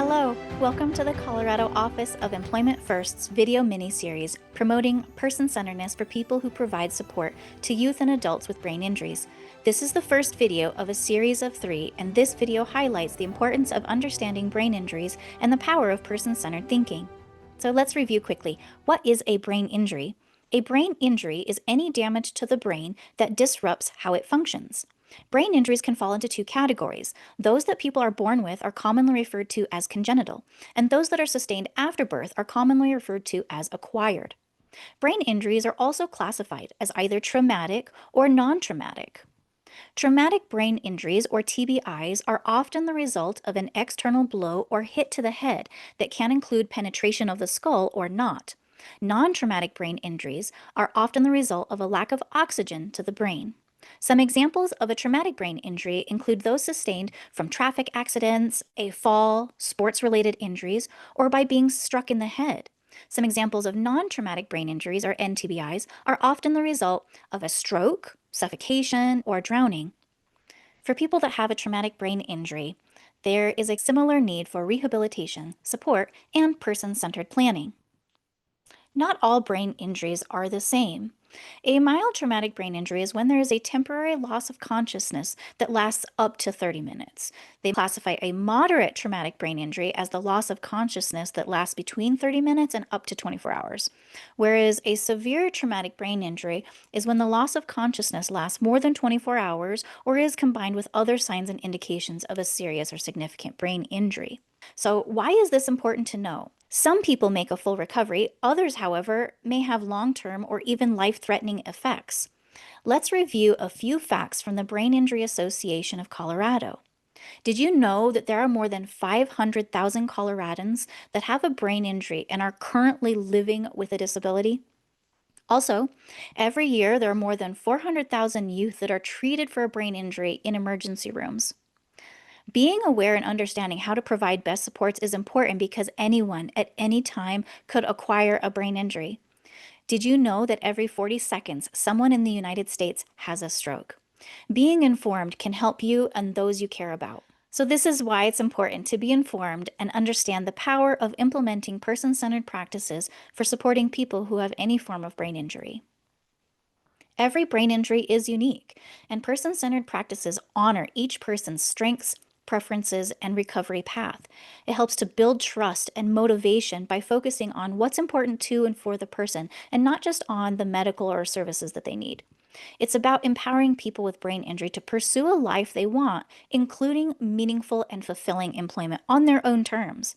Hello, welcome to the Colorado Office of Employment First's video mini-series promoting person-centeredness for people who provide support to youth and adults with brain injuries. This is the first video of a series of 3, and this video highlights the importance of understanding brain injuries and the power of person-centered thinking. So let's review quickly. What is a brain injury? A brain injury is any damage to the brain that disrupts how it functions. Brain injuries can fall into 2 categories. Those that people are born with are commonly referred to as congenital, and those that are sustained after birth are commonly referred to as acquired. Brain injuries are also classified as either traumatic or non-traumatic. Traumatic brain injuries, or TBIs, are often the result of an external blow or hit to the head that can include penetration of the skull or not. Non-traumatic brain injuries are often the result of a lack of oxygen to the brain. Some examples of a traumatic brain injury include those sustained from traffic accidents, a fall, sports-related injuries, or by being struck in the head. Some examples of non-traumatic brain injuries, or NTBIs, are often the result of a stroke, suffocation, or drowning. For people that have a traumatic brain injury, there is a similar need for rehabilitation, support, and person-centered planning. Not all brain injuries are the same. A mild traumatic brain injury is when there is a temporary loss of consciousness that lasts up to 30 minutes. They classify a moderate traumatic brain injury as the loss of consciousness that lasts between 30 minutes and up to 24 hours. Whereas a severe traumatic brain injury is when the loss of consciousness lasts more than 24 hours or is combined with other signs and indications of a serious or significant brain injury. So, why is this important to know? Some people make a full recovery, others, however, may have long-term or even life-threatening effects. Let's review a few facts from the Brain Injury Association of Colorado. Did you know that there are more than 500,000 Coloradans that have a brain injury and are currently living with a disability? Also, every year there are more than 400,000 youth that are treated for a brain injury in emergency rooms. Being aware and understanding how to provide best supports is important because anyone at any time could acquire a brain injury. Did you know that every 40 seconds someone in the United States has a stroke? Being informed can help you and those you care about. So this is why it's important to be informed and understand the power of implementing person-centered practices for supporting people who have any form of brain injury. Every brain injury is unique, and person-centered practices honor each person's strengths, preferences, and recovery path. It helps to build trust and motivation by focusing on what's important to and for the person, and not just on the medical or services that they need. It's about empowering people with brain injury to pursue a life they want, including meaningful and fulfilling employment on their own terms.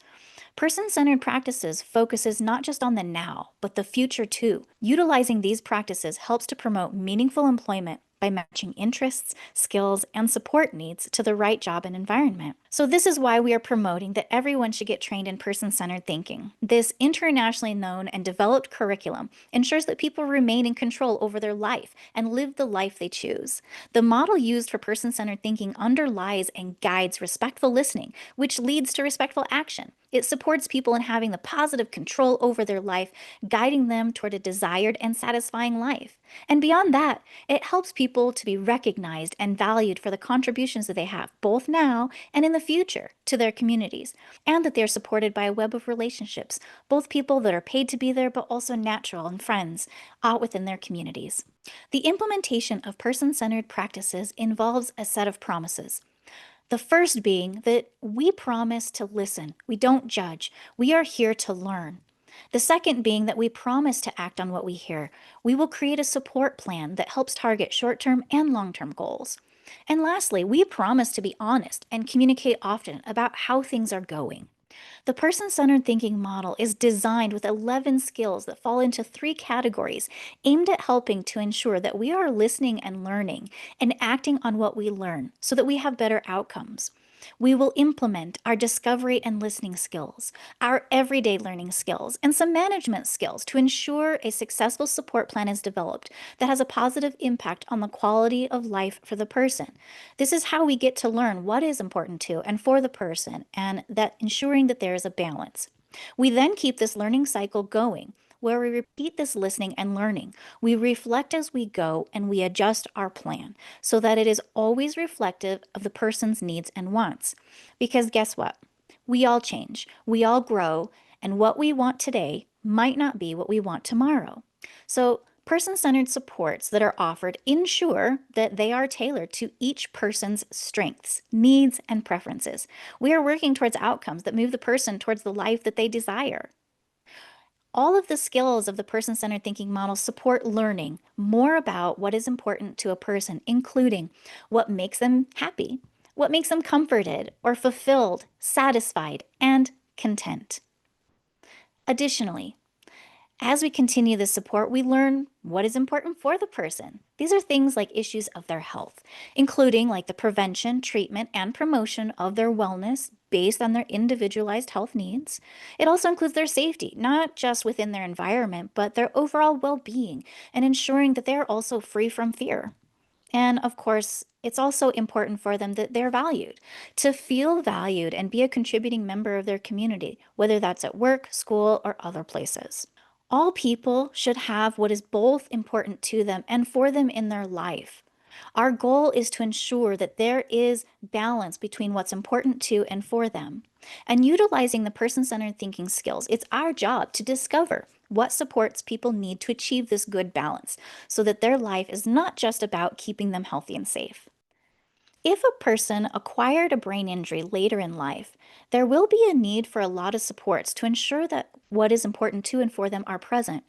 Person-centered practices focuses not just on the now, but the future too. Utilizing these practices helps to promote meaningful employment by matching interests, skills, and support needs to the right job and environment. So this is why we are promoting that everyone should get trained in person-centered thinking. This internationally known and developed curriculum ensures that people remain in control over their life and live the life they choose. The model used for person-centered thinking underlies and guides respectful listening, which leads to respectful action. It supports people in having the positive control over their life, guiding them toward a desired and satisfying life. And beyond that, it helps people to be recognized and valued for the contributions that they have, both now and in the future, to their communities, and that they're supported by a web of relationships, both people that are paid to be there, but also natural and friends out within their communities. The implementation of person-centered practices involves a set of promises. The first being that we promise to listen. We don't judge. We are here to learn. The second being that we promise to act on what we hear. We will create a support plan that helps target short-term and long-term goals. And lastly, we promise to be honest and communicate often about how things are going. The person-centered thinking model is designed with 11 skills that fall into 3 categories aimed at helping to ensure that we are listening and learning and acting on what we learn so that we have better outcomes. We will implement our discovery and listening skills, our everyday learning skills, and some management skills to ensure a successful support plan is developed that has a positive impact on the quality of life for the person. This is how we get to learn what is important to and for the person, and that ensuring that there is a balance. We then keep this learning cycle going, where we repeat this listening and learning. We reflect as we go and we adjust our plan so that it is always reflective of the person's needs and wants. Because guess what? We all change, we all grow, and what we want today might not be what we want tomorrow. So, person-centered supports that are offered ensure that they are tailored to each person's strengths, needs, and preferences. We are working towards outcomes that move the person towards the life that they desire. All of the skills of the person-centered thinking model support learning more about what is important to a person, including what makes them happy, what makes them comforted or fulfilled, satisfied, and content. Additionally, as we continue this support, we learn what is important for the person. These are things like issues of their health, including like the prevention, treatment, and promotion of their wellness based on their individualized health needs. It also includes their safety, not just within their environment, but their overall well-being and ensuring that they are also free from fear. And of course, it's also important for them that they're valued, to feel valued and be a contributing member of their community, whether that's at work, school, or other places. All people should have what is both important to them and for them in their life. Our goal is to ensure that there is balance between what's important to and for them. And utilizing the person-centered thinking skills, it's our job to discover what supports people need to achieve this good balance so that their life is not just about keeping them healthy and safe. If a person acquired a brain injury later in life, there will be a need for a lot of supports to ensure that what is important to and for them are present.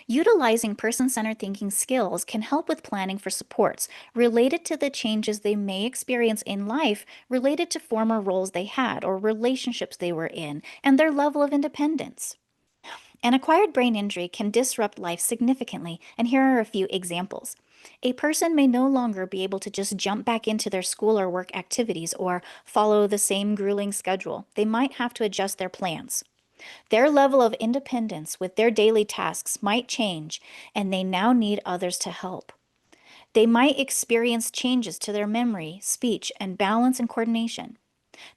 Utilizing person-centered thinking skills can help with planning for supports related to the changes they may experience in life related to former roles they had or relationships they were in and their level of independence. An acquired brain injury can disrupt life significantly, and here are a few examples. A person may no longer be able to just jump back into their school or work activities or follow the same grueling schedule. They might have to adjust their plans. Their level of independence with their daily tasks might change, and they now need others to help. They might experience changes to their memory, speech, and balance and coordination.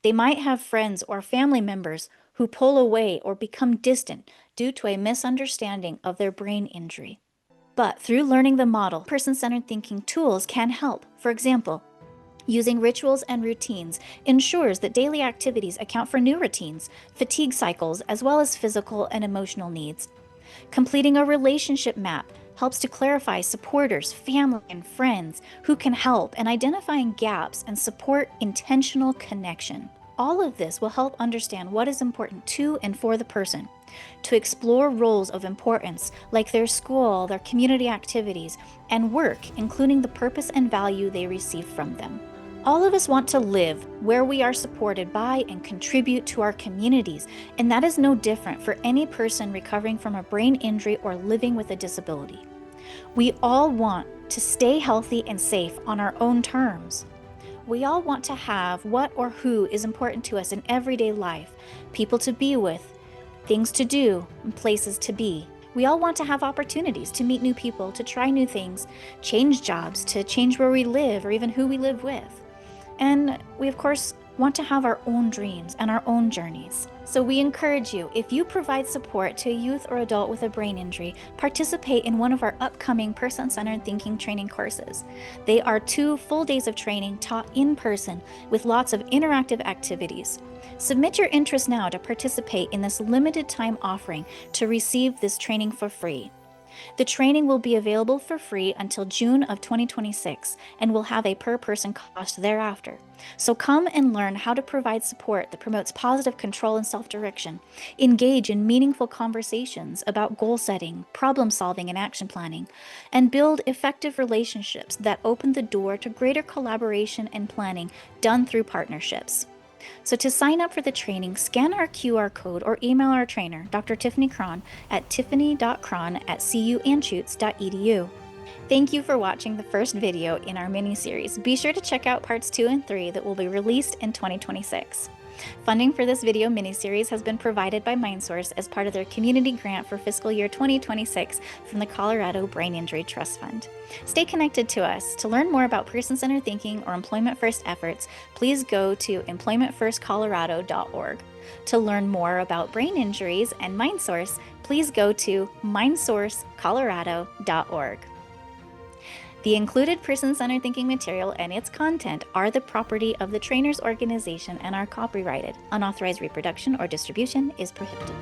They might have friends or family members who pull away or become distant due to a misunderstanding of their brain injury. But through learning the model, person-centered thinking tools can help. For example, using rituals and routines ensures that daily activities account for new routines, fatigue cycles, as well as physical and emotional needs. Completing a relationship map helps to clarify supporters, family, and friends who can help, and identifying gaps and support intentional connection. All of this will help understand what is important to and for the person, to explore roles of importance like their school, their community activities, and work, including the purpose and value they receive from them. All of us want to live where we are supported by and contribute to our communities, and that is no different for any person recovering from a brain injury or living with a disability. We all want to stay healthy and safe on our own terms. We all want to have what or who is important to us in everyday life, people to be with, things to do, and places to be. We all want to have opportunities to meet new people, to try new things, change jobs, to change where we live or even who we live with. And we, of course, want to have our own dreams and our own journeys. So we encourage you, if you provide support to a youth or adult with a brain injury, participate in one of our upcoming person-centered thinking training courses. They are 2 full days of training taught in person with lots of interactive activities. Submit your interest now to participate in this limited time offering to receive this training for free. The training will be available for free until June of 2026 and will have a per-person cost thereafter. So come and learn how to provide support that promotes positive control and self-direction, engage in meaningful conversations about goal setting, problem solving, and action planning, and build effective relationships that open the door to greater collaboration and planning done through partnerships. So to sign up for the training, scan our QR code or email our trainer, Dr. Tiffany Cron, at tiffany.cron@cuanschutz.edu. Thank you for watching the first video in our mini-series. Be sure to check out parts 2 and 3 that will be released in 2026. Funding for this video mini-series has been provided by MindSource as part of their community grant for fiscal year 2026 from the Colorado Brain Injury Trust Fund. Stay connected to us. To learn more about person-centered thinking or Employment First efforts, please go to employmentfirstcolorado.org. To learn more about brain injuries and MindSource, please go to mindsourcecolorado.org. The included person-centered thinking material and its content are the property of the trainer's organization and are copyrighted. Unauthorized reproduction or distribution is prohibited.